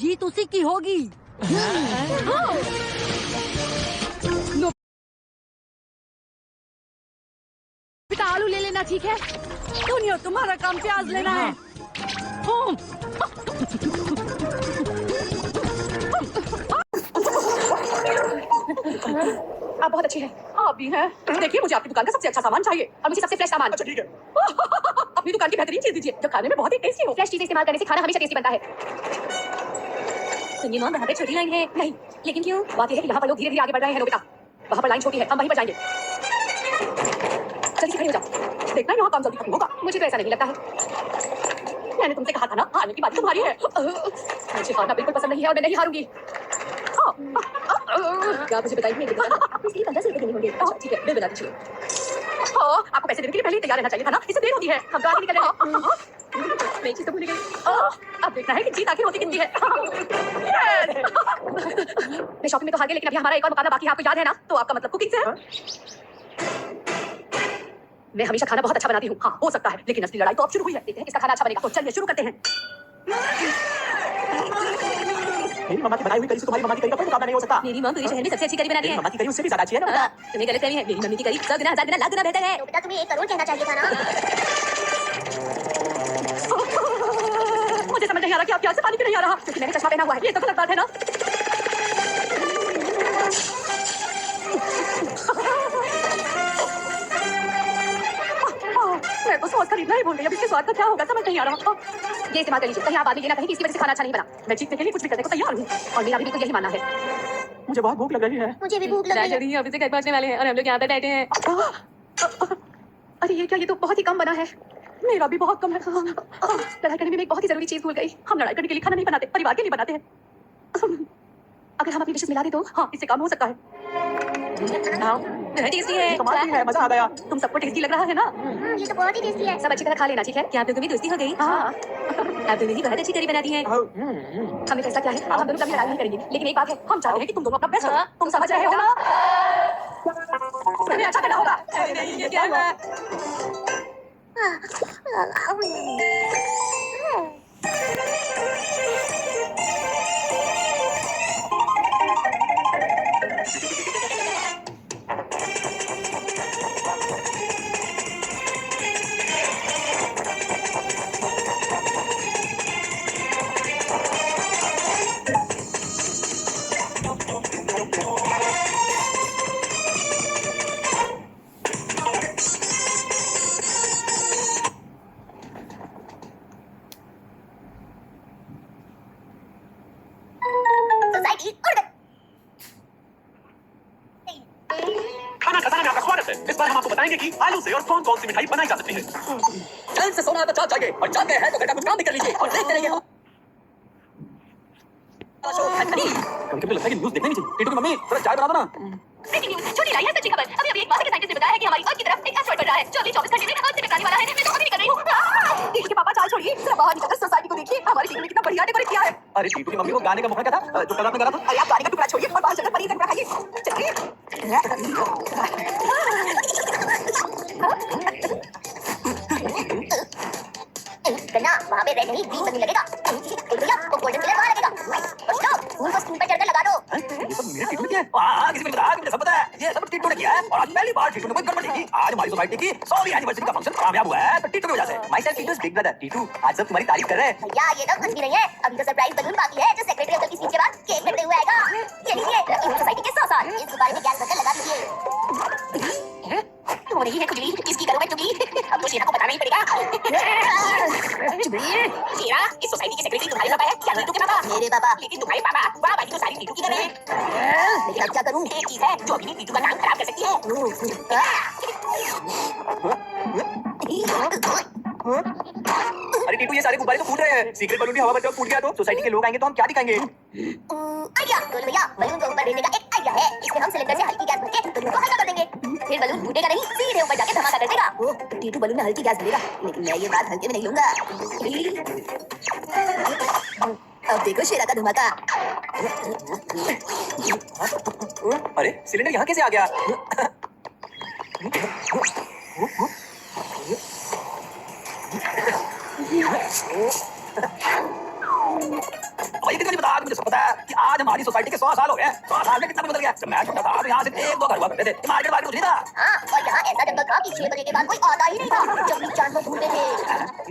जीत उसी की होगी। बेटा आलू ले लेना, ठीक है? दुनिया तुम्हारा काम प्याज लेना है। आप बहुत अच्छी हैं। आप भी हैं। देखिए मुझे आपकी दुकान का सबसे अच्छा सामान चाहिए और मुझे सबसे फ्रेश सामान। अच्छा ठीक है। अपनी दुकान की बेहतरीन चीज दीजिए जो खाने में बहुत ही टेस्टी हो। फ्रेश चीजें इस्तेमाल करने से खाना हमेशा टेस्टी बनता है। सुनिए मॉम, वहाँ पे छोटी लाइन है। नहीं, लेकिन क्यों? बात यह है कि यहाँ पर लोग धीरे धीरे आगे बढ़ रहे हैं नोबिता। वहाँ पर लाइन छोटी है, हम वहीं पर जाएंगे। जल्दी से खड़े हो जाओ। देखना यहाँ काम जल्दी खत्म होगा। मुझे तो ऐसा नहीं लगता है। मैंने तुमसे कहा था ना, हारने की बात तुम्हारी है। मुझे हारना बिल्कुल पसंद नहीं है और मैं नहीं हारूंगी। क्या मुझे बताइए, आपको इसके लिए 1500 रुपए देने होंगे। ठीक है, बिल बता दीजिए। आपको पैसे देने के लिए पहले ही तैयार रहना चाहिए था ना। इससे देर होती है, हम तो आगे निकल रहे हैं। मैं एक चीज तो भूल गई। अब देखना है कि जीत आखिर होती कितनी है। मैं शॉपिंग में तो हार गई, लेकिन अभी हमारा एक और मुकाबला बाकी है, आपको याद है ना? तो आपका मतलब कुकिंग से है। मैं हमेशा खाना बहुत अच्छा बनाती हूँ। हाँ, हो सकता है, लेकिन असली लड़ाई तो अब शुरू हुई है। देखते हैं किसका खाना अच्छा बनेगा। तो चलिए शुरू करते हैं। मेरी मम्मा की बनाई हुई करी से तुम्हारी मम्मा की करी का कोई मुकाबला नहीं हो सकता। मेरी मम्मा पूरे शहर में सबसे अच्छी करी बनाती है। मम्मा की करी उससे भी ज्यादा अच्छी है ना। तुम्हें गलतफहमी है। मेरी मम्मी की करी 100 गुना, 1000 गुना, लाख गुना बेहतर है। बेटा तुम्हें 1 करोड़ कहना चाहिए था ना। मुझे समझ नहीं आ रहा कि आप प्याज से पानी क्यों नहीं आ रहा, क्योंकि मैंने चश्मा पहना हुआ है। ये तो गलत बात है ना। मैं तो सॉस खरीदना ही भूल गई। अब इसके स्वाद का क्या होगा समझ नहीं आ रहा। ये इस्तेमाल कर लीजिए, कहीं आप बाद में ये ना कहें कि इसकी वजह से खाना अच्छा नहीं बना। मैं जीतने के लिए कुछ भी करने को तैयार हूँ और मेरा भी बिल्कुल यही मानना है। मुझे बहुत भूख लग रही है। मुझे भी भूख लग रही है। अभी से घर पहुंचने वाले हैं और हम लोग यहाँ पे बैठे हैं। अरे ये क्या, ये तो बहुत ही कम बना है। मेरा भी बहुत कम है। लड़ाई करने में मैं एक बहुत ही जरूरी चीज भूल गई। हम लड़ाई करने के लिए खाना नहीं बनाते, परिवार के लिए बनाते हैं। अगर हम अपनी डिशेस मिला दे तो हाँ, इससे काम हो सकता है। टेस्टी है, कमाल की है, मजा आ गया। तुम सबको टेस्टी लग रहा है ना? ये तो बहुत ही टेस्टी है। सब अच्छी तरह खा लेना, ठीक है? क्या आप लोगों में दोस्ती हो गई? हाँ। आप दोनों ही बहुत अच्छी करी बनाती हैं। हमें फैसला क्या है? अब हम दोनों कभी लड़ाई नहीं करेंगे, लेकिन एक बात है, हम चाहते हैं कि तुम दोनों अपना बेस्ट करो। तुम समझ रहे हो ना? तुम्हें अच्छा करना होगा। ये क्या हुआ? सोसाइटी उड़ गई। खाना खजाना में आपका स्वागत है। इस बार हम आपको बताएंगे कि आलू से और कौन कौन सी मिठाई बनाई जा सकती है। जल्द से सोना तो चाट चाहिए और जानते हैं तो घर का कुछ काम भी कर लीजिए और देखते रहिए। कभी कभी लगता है कि न्यूज़ देखनी नहीं चाहिए। टीटू की मम्मी थोड़ा चाय बना दो ना। ब्रेकिंग न्यूज़, छोटी लाई है सच्ची खबर। अभी एक माहिर साइंटिस्ट ने बताया है कि हमारी अर्थ की तरफ एक एस्टेरॉइड बढ़ रहा है जो अगले 24 घंटे में अर्थ से टकराने वाला है। मैं तो अभी भी कर रही हूँ। टीटू के पापा चाल छोड़िए, जरा बाहर निकलकर सोसाइटी को देखिए। हमारी टीटू ने कितना बढ़िया डेकोरेट किया है। अरे टीटू की मम्मी को गाने का मौका क्या था जो कल आपने गाना था? अरे आप गाने का टुकड़ा छोड़िए और बाहर चलकर पनीर का टुकड़ा खाइए। चलिए। गन्ना वहाँ पे रेड नहीं ग्रीन बत्ती लगेगा। भैया वो गोल्डन कलर वहाँ लगेगा। बच्चों फूल को स्टूल पर चढ़कर लगा दो। ये सब मेरे टीटू ने किया है। हाँ, किसी को नहीं पता, मुझे सब पता है। ये सब टीटू ने किया है और आज पहली बार टीटू ने कोई गड़बड़ नहीं की। आज हमारी सोसाइटी की 100वीं एनिवर्सरी का फंक्शन कामयाब हुआ है तो टीटू की वजह से। माय सेल्फ टीटू's बिग ब्रदर टीटू, आज सब तुम्हारी तारीफ कर रहे हैं। भैया ये तो कुछ भी नहीं है। अभी तो सरप्राइज बलून बाकी है जो सेक्रेटरी अंकल की स्पीच के बाद केक कटते हुए आएगा। ये लीजिए लकी होम सोसाइटी के 100 साल। इस गुब्बारे में गैस भरकर लगा दीजिए। हो रही है खुजली, इसकी करूँ मैं चुगली। अब तो शीरा को बताना ही पड़ेगा। शीरा, इस सोसाइटी के सेक्रेटरी तुम्हारे पापा है या टीटू के पापा? मेरे पापा। लेकिन तुम्हारे पापा वाह भाई तो सारी टीटू की तरह है। लेकिन अब क्या करूँ? एक चीज है जो अभी भी टीटू का काम खराब कर सकती है। अरे टीटू, ये सारे गुब्बारे तो फूट रहे हैं। सीक्रेट बलून भी हवा भरकर फूट गया तो सोसाइटी के लोग आएंगे तो हम क्या दिखाएंगे? आइडिया गोलू भैया, बलून को ऊपर भेजने का एक आइडिया है। इसमें हम सिलेंडर से हल्की गैस भर के बलून को हल्का कर देंगे। फिर बलून फूटेगा नहीं, सीधे ऊपर जाके धमाका कर देगा। टीटू बलून में हल्की गैस भरेगा, लेकिन मैं ये बात हल्के में नहीं लूंगा। अब देखो शेरा का धमाका। अरे सिलेंडर यहाँ कैसे आ गया? भाई कितनी बता मुझे सब पता है कि आज हमारी सोसाइटी के 100 साल हो गए। 100 साल में कितना बदल गया। जब मैं छोटा था तो यहाँ से 1-2 घर हुआ करते थे। मार्केट कुछ नहीं था। हाँ, और यहाँ ऐसा जंगल था कि 6 बजे के बाद कोई आता ही नहीं था। जंगली जानवर ढूंढते थे।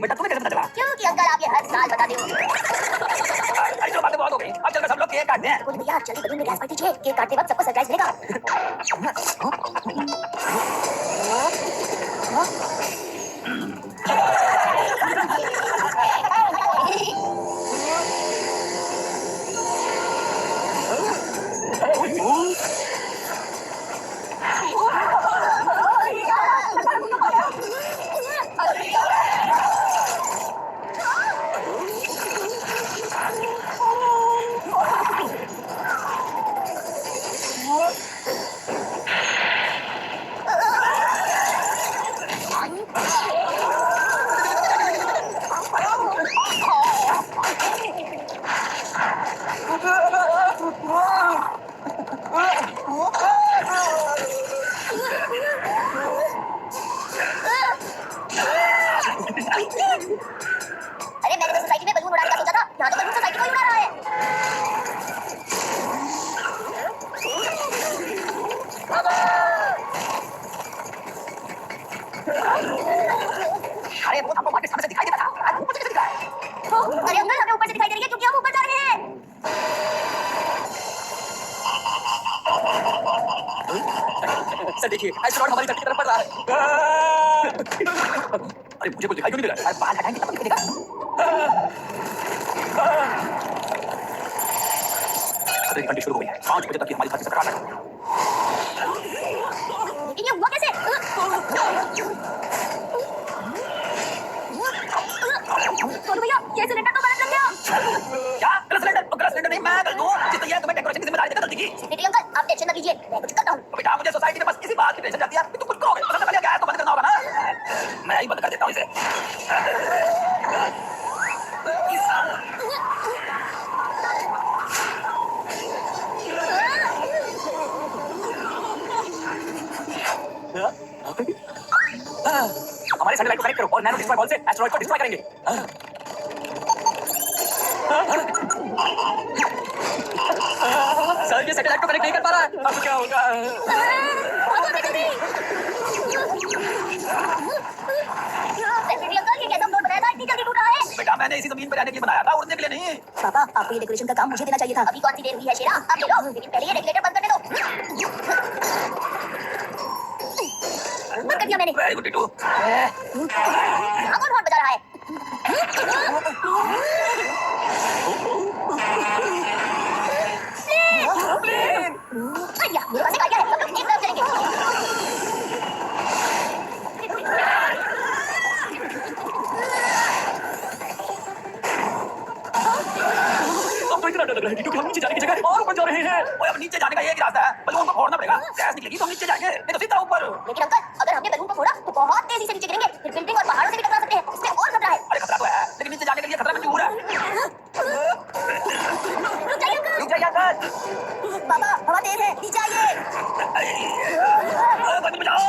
बेटा तुम्हें कैसे पता चला? क्योंकि अंकल आप ये हर साल बताते हो। अरे चलो बातें बहुत हो गई। अब चल सब लोग केक काटते हैं। बोल भैया जल्दी बलून में गैस भर दीजिए। केक काटते वक्त सबको सरप्राइज मिलेगा। अरे मैंने तो सोसाइटी में बलून उड़ाने का सोचा था। यहाँ तो बलून सोसाइटी को ही उड़ा रहा है। अरे वो हमको मार्केट सामने से दिखाई देता था। आज ऊपर से कैसे दिखा है? अरे अंकल हमें ऊपर से दिखाई दे रही है क्योंकि हम ऊपर जा रहे हैं। सर देखिए एस्ट्रॉइड हमारी धरती की तरफ बढ़ रहा है। अरे मुझे कुछ दिखाई क्यों नहीं दे रहा है? अरे बाल हटाएंगे तब तो दिखेगा। खतरे की घंटी शुरू हो गई है। 5 बजे तक की हमारी धरती से टकराना है। लेकिन ये हुआ कैसे? बोलो भैया ये सिलेंडर तो गलत लग गया। क्या गलत सिलेंडर? गलत सिलेंडर नहीं मैं गलत हूँ। जिस ये तुम्हें डेकोरेशन की जिम्मेदारी देकर गलती की। सेक्रेटरी अंकल आप टेंशन न लीजिए, मैं कुछ करता हूँ। तो बेटा मुझे सोसाइटी में बस इसी बात की टेंशन जाती है कि तुम कुछ करोगे। पता चला गैस तो बंद करना होगा ना। मैं ही बंद कर देता हूँ इसे। हमारे सैटेलाइट को कनेक्ट करो और नैनो डिस्ट्रॉय बॉल से एस्टेरॉइड को डिस्ट्रॉय करेंगे। सर ये सैटेलाइट को कनेक्ट नहीं कर पा रहा है। अब क्या होगा? सेक्रेटरी अंकल ये कैसा फ्लोर बनाया था इतनी जल्दी टूट रहा है? बेटा मैंने इसी जमीन पर रहने के लिए बनाया था, उड़ने के लिए नहीं। पापा आपको ये डेकोरेशन का काम मुझे देना चाहिए था। अभी कौन सी देर हुई है शेरा? अब ले लो, लेकिन पहले ये रेगुलेटर बंद करने दो। बंद कर दिया मैंने। Very good Titu. यहाँ कौन हॉर्न बजा रहा है? बढ़िया, मेरे पास एक आइडिया है। सब लोग एक तरफ चलेंगे। अब तो इतना डर लग रहा है क्योंकि हम नीचे जाने की जगह और ऊपर जा रहे हैं। ओए अब नीचे जाने का एक ही रास्ता है। बलून को फोड़ना पड़ेगा। गैस निकलेगी तो हम नीचे जाएंगे, नहीं तो सीधा ऊपर। लेकिन अंकल अगर हमने बलून को फोड़ा तो बहुत तेजी से नीचे गिरेंगे, फिर बिल्डिंग और पहाड़ों से भी टकरा सकते हैं। इसमें और खतरा है। अरे खतरा तो है, लेकिन नीचे जाने के लिए खतरा मंजूर है। रुक जाइए अंकल। रुक जाइए अंकल। पापा हवा तेज है, नीचे आइए। बच बचाओ।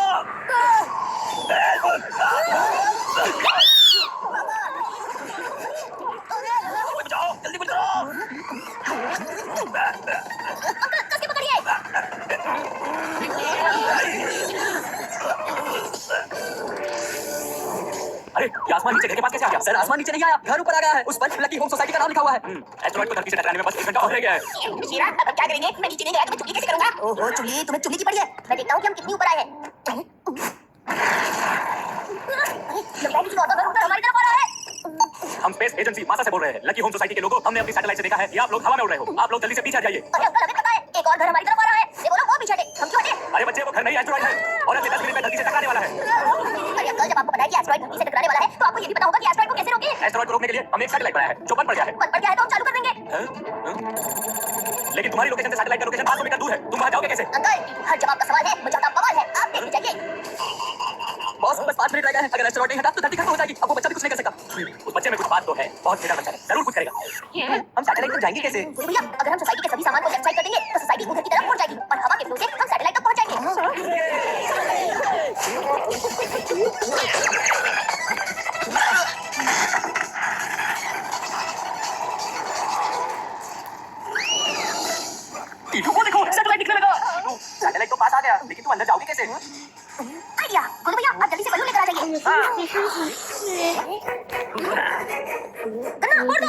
बचाओ जल्दी कुछ करो। अंकल कस के पकड़िए। अरे ये आसमान नीचे घर के पास कैसे आ गया? सर आसमान नीचे नहीं आया, घर ऊपर आ गया है। उस पर लकी होम सोसाइटी का नाम लिखा हुआ है। एस्टेरॉइड को धरती से टकराने में बस 1 घंटा और रह गया है। शीरा अब क्या करेंगे? मैं नीचे नहीं गया तो मैं चुगली कैसे करूंगा? ओहो चुगली, तुम्हें चुगली की पड़ी है। मैं देखता हूँ कि हम कितनी ऊपर आए हैं। लगता है किसी और का घर ऊपर हमारी तरफ आ रहा है। हम स्पेस एजेंसी नासा से बोल रहे हैं। लकी होम सोसाइटी के लोगों, हमने अपनी सैटेलाइट से देखा है कि आप लोग हवा में उड़ रहे हो। आप लोग जल्दी से पीछे हट जाइए। अरे अंकल हमें पता है एक और घर हमारी तरफ आ रहा है। देखो ना वो पीछे हटे, हम क्यों हटे? अरे बच्चे वो घर नहीं एस्टेरॉइड है और अगले 10 मिनट में धरती से टकराने वाला है। अरे अंकल जब आपको पता है कि एस्टेरॉइड धरती से टकराने वाला है तो आपको ये भी पता होगा कि एस्टेरॉइड को कैसे रोकें। एस्टेरॉइड को रोकने के लिए हमने एक सैटेलाइट बनाया है जो बंद पड़ गया है। बंद पड़ गया है तो हम चालू कर देंगे। लेकिन तुम्हारी लोकेशन से सैटेलाइट का लोकेशन 500 मीटर दूर है। तुम वहां जाओगे कैसे? अंकल हर जवाब का सवाल है, मुझे आपका बवाल है। आप देखते जाइए। बॉस बस 5 मिनट रह गए हैं। अगर एस्टेरॉइड नहीं हटा तो धरती खत्म हो जाएगी। अब वो बच्चा भी कुछ नहीं कर सकता। उस बच्चे में कुछ बात तो है, बहुत बेटा बच्चा है, जरूर कुछ करेगा। हम सैटेलाइट तक जाएंगे कैसे? बोलो भैया अगर हम सोसाइटी के सभी सामान को लेफ्ट साइड कर देंगे तो सोसाइटी ऊपर की तरफ उड़ जाएगी और हवा के फ्लो से हम सैटेलाइट तक पहुंच जाएंगे। टीटू को देखो, सैटेलाइट दिखने लगा। टीटू, सैटेलाइट तो पास आ गया, लेकिन तू अंदर जाओगी कैसे? आइडिया, गोलू भैया आप जल्दी से बलून लेकर आ जाइए। गन्ना, फोड़ दो।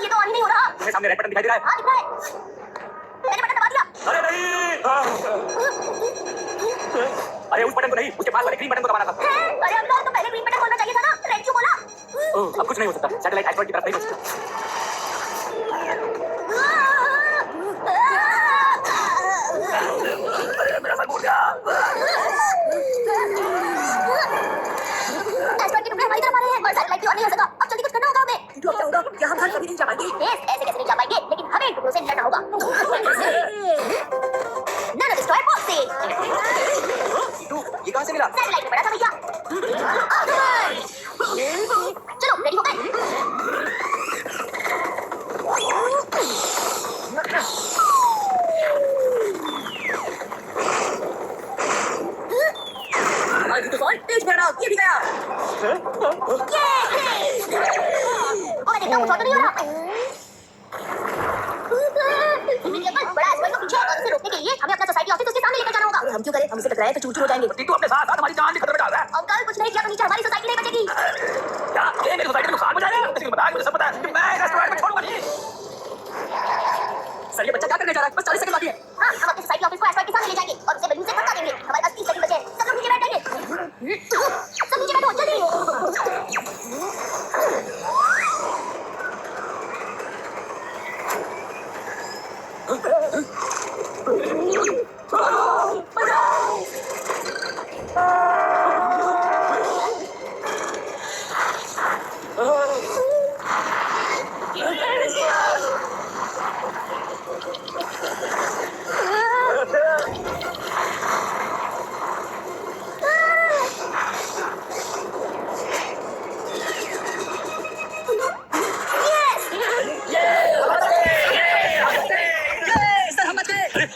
ये तो ऑन ही नहीं हो रहा। मेरे सामने रेड बटन दिखाई दे रहा है। हाँ दिख रहा है। मैंने बटन दबा दिया। अरे नहीं! अरे उस बटन को नहीं, उसके पास वाले ग्रीन बटन को दबाना था। अरे अंकल तो पहले ग्रीन बटन खोलना चाहिए था ना, रेड क्यों बोला? अब कुछ नहीं हो सकता, सैटेलाइट एस्ट्रॉइड की तरफ नहीं हो सकता। अरे मेरा सर फूट गया। एस्ट्रॉइड के टुकड़े हमारी तरफ आ रहे हैं और सैटेलाइट भी ऑन नहीं हो सका। अब जल्दी कुछ करना होगा हमें। टीटू अब क्या होगा? क्या हम घर कभी नहीं जा पाएंगे? ऐसे कैसे नहीं जा पाएंगे, लेकिन हमें इन टुकड़ों से लड़ना होगा। None of destroy box से। टीटू, ये कहाँ से मिला? सैटेलाइट में पड़ा था भैया। चलो रेडी हो गए? तेज बढ़ाओ, ये भी गया। और देखता हूँ, कुछ और तो नहीं हो रहा। मेरी अंकल, बड़ा एस्ट्रॉइड तो पीछे है और उसे रोकने के लिए हमें अपना सोसाइटी ऑफिस उसके सामने लेकर जाना होगा। हम क्यों करें? हम इसे टकराए तो चूर-चूर हो जाएंगे। टीटू अपने साथ साथ हमारी जान भी खतरे में डाल रहा है। अंकल कुछ नहीं किया तो नीचे हमारी सोसाइटी नहीं बचेगी। क्या ये मेरी सोसाइटी को नुकसान पहुंचाएगा? किसी को बता, मुझे सब पता है कि मैं इस रेस्टोरेंट में छोड़ूंगा नहीं। सर ये बच्चा क्या करने जा रहा है? बस 40 सेकंड बाकी है। हाँ, हम अपनी सोसाइटी ऑफिस को एस्ट्रॉइड के सामने ले जाएंगे और उसे बलून से धक्का देंगे। हमारे पास 30 सेकंड बचे हैं। सब लोग नीचे बैठ जाइए। सब नीचे बैठो, जल्दी।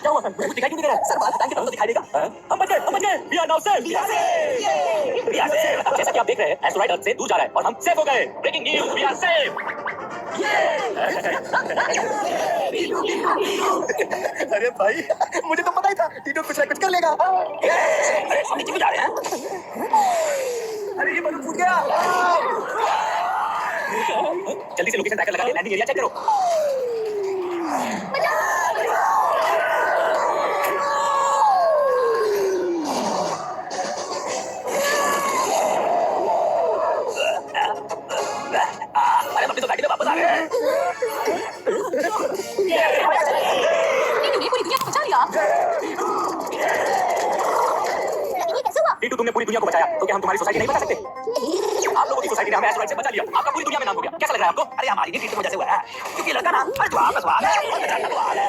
क्या हुआ? मुझे कुछ दिखाई क्यों नहीं दे रहा है? सर बात बताएंगे तब तो दिखाई देगा। हम बच गए, We are now safe. We are safe. जैसा कि आप देख रहे हैं, एस्ट्रॉइड अर्थ से दूर जा रहा है और हम सेफ हो गए। Breaking news, we are safe. अरे भाई, मुझे तो पता ही था टीटू कुछ ना कुछ कर लेगा। अरे हम नीचे भी जा रहे हैं। अरे ये बलून फूट गया। जल्दी से लोकेशन ट्रैकर लगा के लैंडिंग एरिया चेक करो। अरे हम अपनी सोसाइटी में वापस आ गए। टीटू ने पूरी दुनिया को बचा लिया। लेकिन ये कैसे हुआ? टीटू तुमने पूरी दुनिया को बचाया, तो क्या हम तुम्हारी सोसाइटी नहीं बचा सकते? आप लोगों की सोसाइटी ने हमें एस्ट्रॉइड से बचा लिया, आपका पूरी दुनिया में नाम हो गया। कैसा लग रहा है आपको? अरे हमारी भी टीटू की वजह से हुआ है, क्योंकि लड़का ना हर जवाब का सवाल है और बेचारा का सवाल है।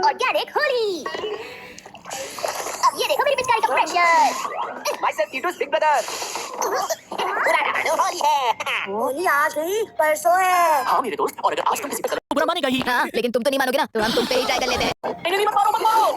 ऑर्गेनिक होली। अब ये देखो मेरी पिचकारी का pressure. Myself Tito's big brother। Holi है। होली आज गई, परसों है। हाँ मेरे दोस्त, और अगर आज तुम किसी पे बुरा मानेगा ही। हाँ, लेकिन तुम तो नहीं मानोगे ना, तो हम तुम पे ही ट्राई कर लेते हैं। नहीं मत मारो मत मारो।